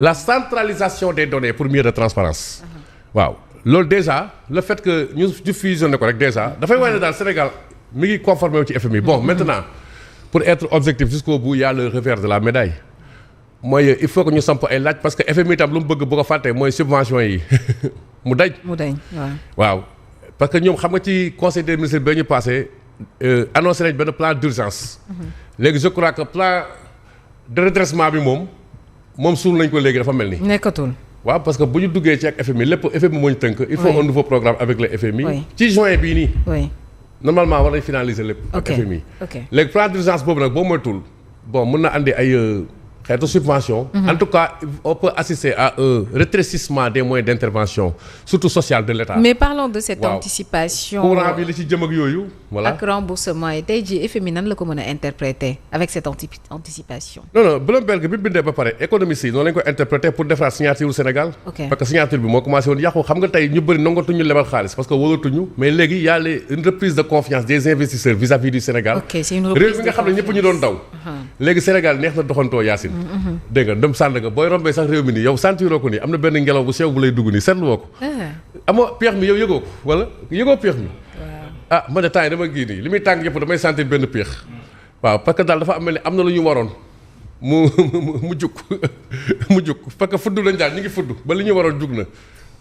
la centralisation des données pour mieux de transparence waaw loolu déjà le fait que ñu fusionné ko rek déjà dafay wane ne daal Sénégal mi ngi conformé wu ci FMI bon maintenant pour être objectif jusqu'au bout il y a le revers de la médaille mooy il faut que ñu samp ay laaj parce que FMI tam lu mu bëgg bu ko fàttee mooy subvention yi mu dañ waaw parce que ñoom xam nga ci conseil des ministres ba ñu passé annoncé nañ benn plan d'urgence léegi je crois que plan de redressement bi moom suul nañ ko léegi dafa mel ni nekkatul waaw parce que bu ñu duggee ci ak FMI lépp FMI moo ñu tënk il faut un nouveau programme avec le FMI ci juin bii nii normalement war nañ finaliser lépp ak FMI léegi plan d'urgence boobu nag boo moytul bon mën na andi ay xeetu subvention en tout cas on peut assister à un rétrécissement des moyens d'intervention surtout social de l'État. Mais parlons de cette anticipation courant bi li ci jëm ak yooyu voilà ak remboursement yi tey jii FMI nan la ko mën a interpréter avec cette anticipation. non Bloomberg bi bindee ba pare économistes yi noonu lañ ko interpréter pour defaraat signature Sénégal parce que signature bi moo commencé woon yàqu xam nga tey ñu bëri nangatuñu lebal xaalis parce que wóolatuñu mais léegi y a une reprise de confiance des investisseurs vis-à-vis du Sénégal réew mi nga xam ne ñëpp ñu doon daw léegi Sénégal neex na doxantoo Yacine dégg nga dem Sandaga booy rombee sax réew mi nii yow sentiroo ko nii am na benn ngelaw bu sew bu lay dugg nii seetlu woo ko amoo peex mi yow yëgoo ko wala yëgoo peex mi man de temps yi dama gii nii li muy tàng yëpp damay sentir benn peex waaw parce que daal dafa am mel ni am na lu ñu waroon mu jug parce que fudd lañ daal ñu ngi fudd ba li ñu waroon jug na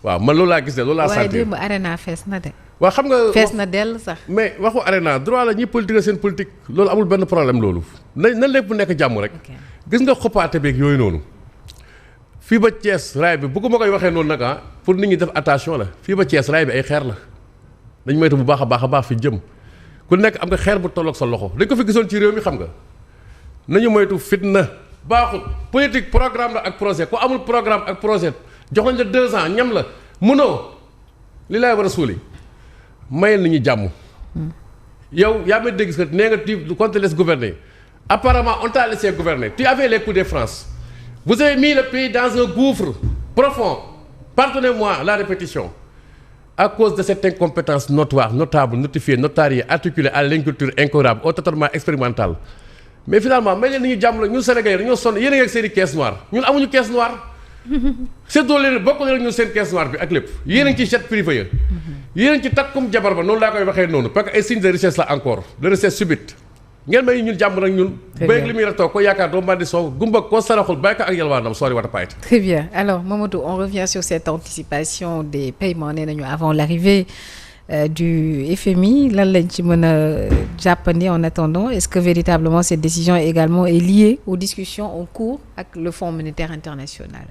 waaw man loolu laa gis de loolu laa sentir waaye démb arena fees na de waaw xam nga fees na dell sax mais waxu arena droit la ñuy politique seen politique loolu amul benn problème loolu na lépp nekk jàmm rek gis nga xoppaate beeg yooyu noonu fii ba Thiès raay bi bëgguma koy waxee noonu nag pour nit ñi def attention la fii ba Thiès raay bi ay xeer la dañ moytu bu baax a baax fi jëm ku nekk am nga xeer bu tolloog sa loxo dañ ko fi gisoon ci réew mi xam nga nañu moytu fitna baaxul politique programme la ak projet ku amul programme ak projet jox nañ la 2 ans ñam la mënoo li laay war a suuli mayel nit ñi jàmm yow yaa may dégg que nee nga tu comptes laisser gouverner apparemment on t'a laissé gouverner tu avais les coups de France vous avez mis le pays dans un gouffre profond pardonnez-moi la répétition à cause de cette incompétence notoire notable notifiée notariée articulée à l'inculture incurable au tâtonnement expérimental mais finalement may leen ni ñu jàmm la ñun Sénégalais dañoo sonn yéen a ngi ak seen i caisse noire ñun amuñu caisse noire seddoo leen bokk leen ñun seen caisse noire bi ak lépp yéen a ngi ci jet privé ya yéen a ngi ci takkum jabar ba noonu laa koy waxee noonu parce que ay signes de richesse la encore de richesse subite ngeen may ñun jàmm nag ñun béyeg li muy ratoo ko yaakaar doo mandi soow gumba ko saraxul bayka ak yalwaanam soori wata payit. Très bien alors Mamadou on revient sur cette anticipation des paiements nee nañu avant l'arrivée du FMI lan lañ ci mën a jàppandi en attendant est-ce que véritablement cette décision également est liée aux discussions en cours ak le Fonds monétaire international.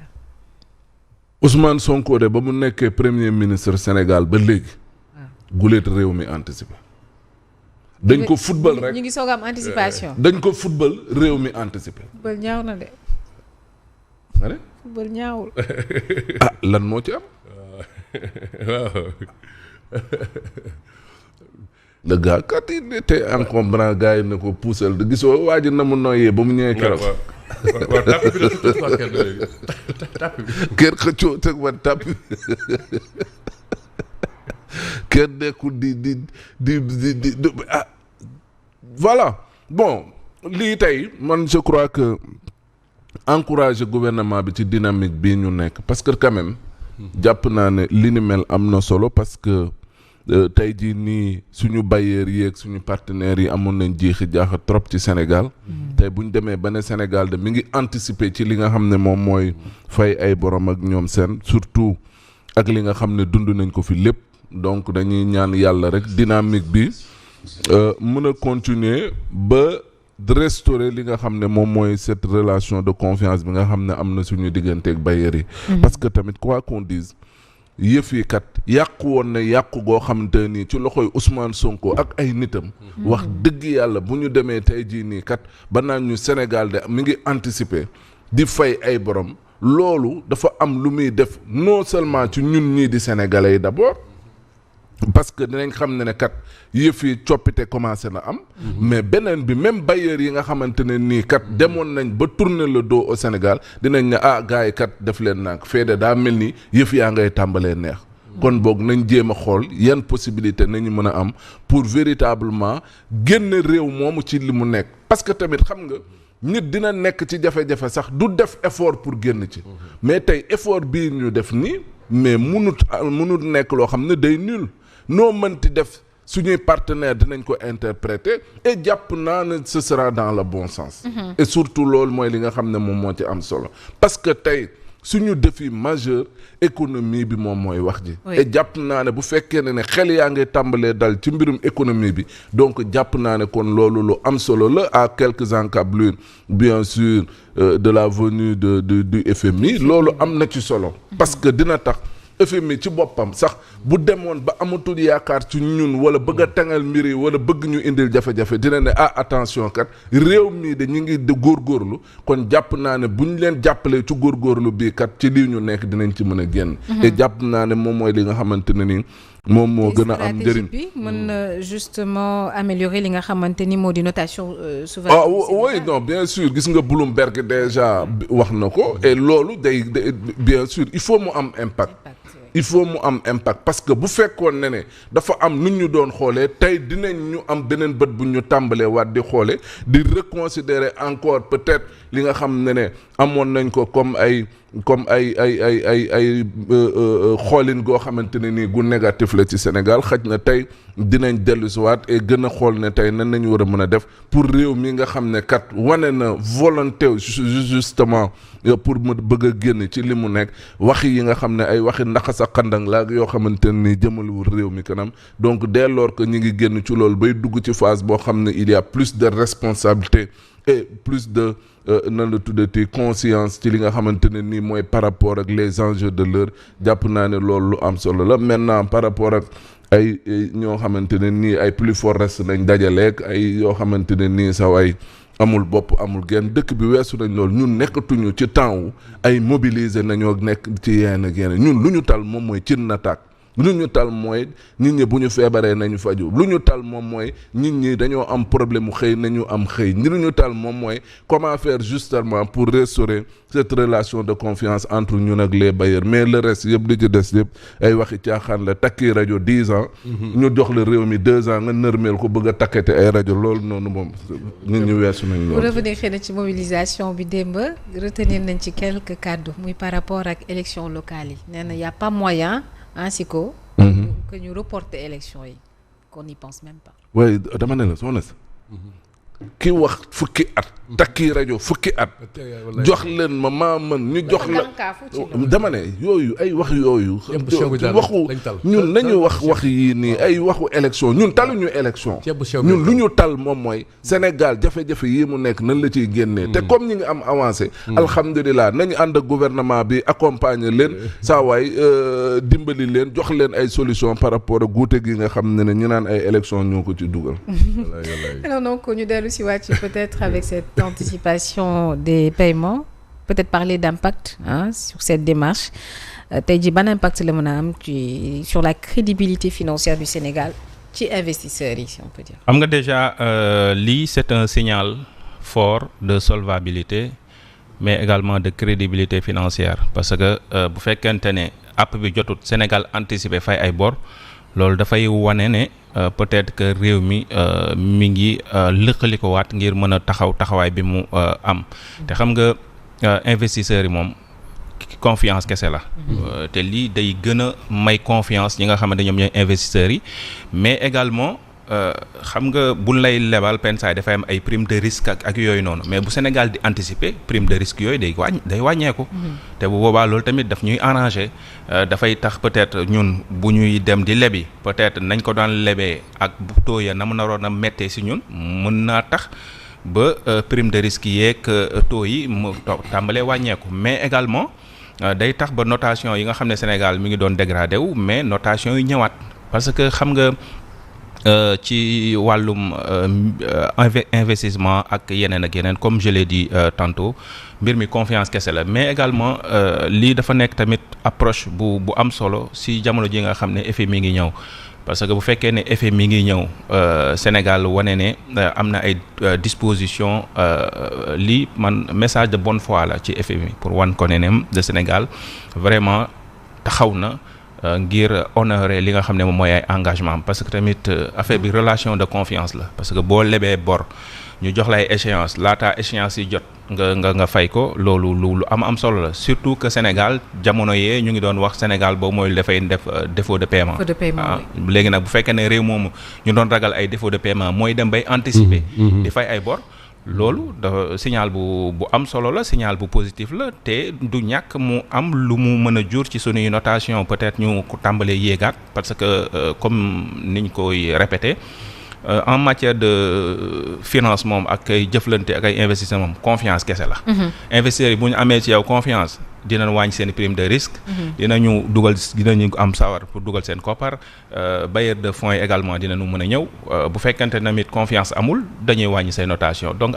Ousmane Sonko de ba mu nekkee premier ministre Sénégal ba léegi. guleet réew mi anticipé. dañ ko football rek ñu ngi soog am anticipation. dañ ko football réew mi anticipé. football ñaaw na de. nga ne. football ñaawul. lan moo ci am. waaw. le gars kat il était encombrant gars yi ne ko puusal de gisoo waa ji na mu noyyee ba mu ñëwee keroog. waaw tàpp bi la tuuti quoi kenn léegi tàpp bi. kër xëccoo teg ma tàpp bi kenn nekkul di voilà bon lii tey man je crois que encourager gouvernement bi ci dynamique bii ñu nekk parce que quand même jàpp naa ne li ni mel am na solo parce que tey jii nii suñu bailleurs yi ak suñu partenaires yi amoon nañ jeexi jaaxa trop ci Sénégal tey bu ñu demee ba ne Sénégal de mi ngi anticiper ci li nga xam ne moom mooy fay ay borom ak ñoom seen surtout ak li nga xam ne dund nañ ko fi lépp donc dañuy ñaan yàlla rek dynamique bi mën a continuer ba restaurer li nga xam ne moom mooy cette relation de confiance bi nga xam ne am na suñu diggante ak bailleurs yi parce que tamit quoi qu'on dise yëf yi kat yàqu woon na yàqu goo xamante nii ci loxoy Ousmane Sonko ak ay nitam wax dëgg yàlla bu ñu demee tey jii nii kat ba naan ñu Sénégal de mi ngi anticiper di fay ay borom loolu dafa am lu muy def non seulement ci ñun ñii di sénégalais yi d'abord parce que dinañ xam ne kat yëf yi coppite commencé na am mais beneen bi même bailleurs yi nga xamante ne nii kat demoon nañ ba tourner le dos au Sénégal dinañ ne gars yi kat def leen nag feede daa mel ni yëf yaa ngay tàmbalee neex kon boog nañ jéem a xool yan possibilité nañu mën a am pour véritablement génn réew moomu ci li mu nekk parce que tamit xam nga nit dina nekk ci jafe-jafe sax du def effort pour génn ci mais tey effort bii ñu def nii mais munut nekk loo xam ne day nul noo mënti def suñuy partenaire dinañ ko interpréter et jàpp naa ne ce sera dans le bon sens et surtout loolu mooy li nga xam ne moom moo ci am solo parce que tey suñu défi majeur économie bi moom mooy wax ji et jàpp naa ne bu fekkee ne xel yaa ngi tàmbalee dal ci mbirum économie bi donc jàpp naa ne kon loolu lu am solo la à quelques encablures bien sûr de la venue du FMI loolu am na ci solo parce que dina tax FMI ci boppam sax bu demoon ba amatul yaakaar ci ñun wala bëgg a tangal mbir yi wala bëgg ñu indil jafe-jafe dina ne attention kat réew mii de ñu ngi de góorgóorlu kon jàpp naa ne bu ñu leen jàppalee ci góorgóorlu bii kat ci lii ñu nekk dinañ ci mën a génn. te jàpp naa ne moom mooy li nga xamante ne ni moom moo gën a am njëriñ bi mën na justement améliorer li nga xamante ni moo di notation souveraine. Oui non bien sûr gis nga Bloomberg déjà wax na ko et loolu day bien sûr il faut mu am impact. il faut mu am impact parce que bu fekkoon ne dafa am nu ñu doon xoolee tey dinañ ñu am beneen bët bu ñu tàmbalee waat di xoole di reconsidérer encore peut-être li nga xam ne amoon nañ ko comme ay xoolin goo xamante ne nii gu négatif la ci Sénégal xaj na tey dinañ dellusiwaat et gën a xool ne tey nan nañu war a mën a def pour réew mi nga xam ne kat wane na volonté justement pour mu bëgg a génn ci li mu nekk waxi yi nga xam ne ay waxi ndax sa xandang la yoo xamante ne nii jëmaliwul réew mi kanam donc dès lors que ñu ngi génn ci loolu bay dugg ci phase boo xam ne il y a plus de responsabilité et plus de nan la tuddati conscience ci li nga xamante ne nii mooy par rapport ak les enjeux de l'heure jàpp naa ne loolu lu am solo la maintenant par rapport ak ay ñoo xamante ne nii ay plus fort reste nañ dajaleeg ay yoo xamante ne nii sax ay amul bopp amul genn dëkk bi weesu nañ loolu ñun nekkatuñu ci temps wu ay mobiliser nañoo nekk ci yenn ak yenn ñun lu ñu tal moom mooy cin na tàkk lu ñu tal mooy nit ñi bu ñu feebaree nañu faju lu ñu tal moom mooy nit ñi dañoo am problème mu xëy nañu am xëy lu ñu tal moom mooy comment faire justement pour restaurer cette relation de confiance entre ñun ak les bailleurs mais le reste yëpp li ci des yëpp ay waxi caaxaan la takki rajo 10 ans ñu jox la réew mi 2 ans nga nërmeel ko bëgg a takkate ay rajo loolu noonu moom nit ñi weesu nañ loolu. pour revenir xëy na ci mobilisation bi démb retenir nañ ci quelques kàddu muy par rapport ak élection locale yi nee na y a pas moyen Siko que ñu reporter élection yi qu'on n'y pense même pas. waaye dama ne la soxna si ki wax fukki at takki rajo fukki at jox leen ma maa mën ñu jox la dama ne yooyu ay wax yooyu waxu ñun nañu wax yii nii ay waxu élection ñun taluñu élection ñun lu ñu tal moom mooy Sénégal jafe-jafe yii mu nekk nan la ciy génnee te comme ñi ngi am avancé alhamdulilah nañu ànd ak gouvernement bi accompagner leen saa waay dimbali leen jox leen ay solution par rapport ak guute gi nga xam ne ñu naan ay élection ñoo ko ci dugal. Alors donc ñu dellu si waat ci peut-être avec cette anticipation des paiements peut-être parler d'impact sur cette démarche tey jii ban impact la mën a am ci sur la crédibilité financière du Sénégal ci investisseurs yi si on peut dire. xam nga déjà lii c'est un signal fort de solvabilité mais également de crédibilité financière parce que bu fekkente ne app bi jotut Sénégal anticiper fay ay bor loolu dafay wane ne peut-être que réew mi mi ngi lëkkali ko waat ngir mën a taxawaay bi mu am te xam nga investisseurs yi moom confiance kese la te lii day gën a may confiance ñi nga xamante ñoom ñooy investisseurs yi mais également xam nga buñ lay lebal pensaay dafay am ay prime de risque ak yooyu noonu mais bu Sénégal di anticiper prime de risque yooyu day wàññeeku te bu boobaa loolu tamit daf ñuy arranger dafay tax peut-être ñun bu ñuy dem di lebi peut-être nañ ko daan lebee ak bu taux ya na mu naroon a méttee si ñun mën naa tax ba prime de risque yeeg taux yi mu tàmbalee wàññeeku mais également day tax ba notation yi nga xam ne Sénégal mi ngi doon dégradé wu mais notation yi ñëwaat parce que xam nga ci wàllum investissement ak yeneen comme je l'ai dit tantôt mbir mi confiance kese la mais également lii dafa nekk tamit approche bu am solo si jamono ji nga xam ne FMI ngi ñëw parce que bu fekkee ne FMI ngi ñëw Sénégal wane ne am na ay dispositions lii man message de bonne foi la ci FMI pour wan ko ne de Sénégal vraiment taxaw na ngir honorer li nga xam ne moom mooy ay engagement parce que tamit affaire bi relation de confiance la parce que boo lebee bor ñu jox lay échéance laata échéance yi jot nga fay ko loolu lu am solo la surtout que Sénégal jamono yee ñu ngi doon wax Sénégal boobu mooy dafay def défaut de paiement. Léegi nag bu fekkee ne réew moomu ñu doon ragal ay défaut de paiement mooy dem bay anticiper. di fay ay bor. loolu dafa signal bu am solo la signal bu positif la te du ñàkk mu am lu mu mën a jur ci sunuy notation peut-être ñu ko tàmbalee yéegaat parce que comme niñ koy répété en matière de finance moom ak ay jëflante ak ay investissement moom confiance kese la. Investisseurs yi bu ñu amee ci yow confiance dinañ wàññi seen prime de risque. dinañu am sawar pour dugal seen koppar bailleur de fonds yi également dinañu mën a ñëw bu fekkente tamit confiance amul dañuy wàññi say notation donc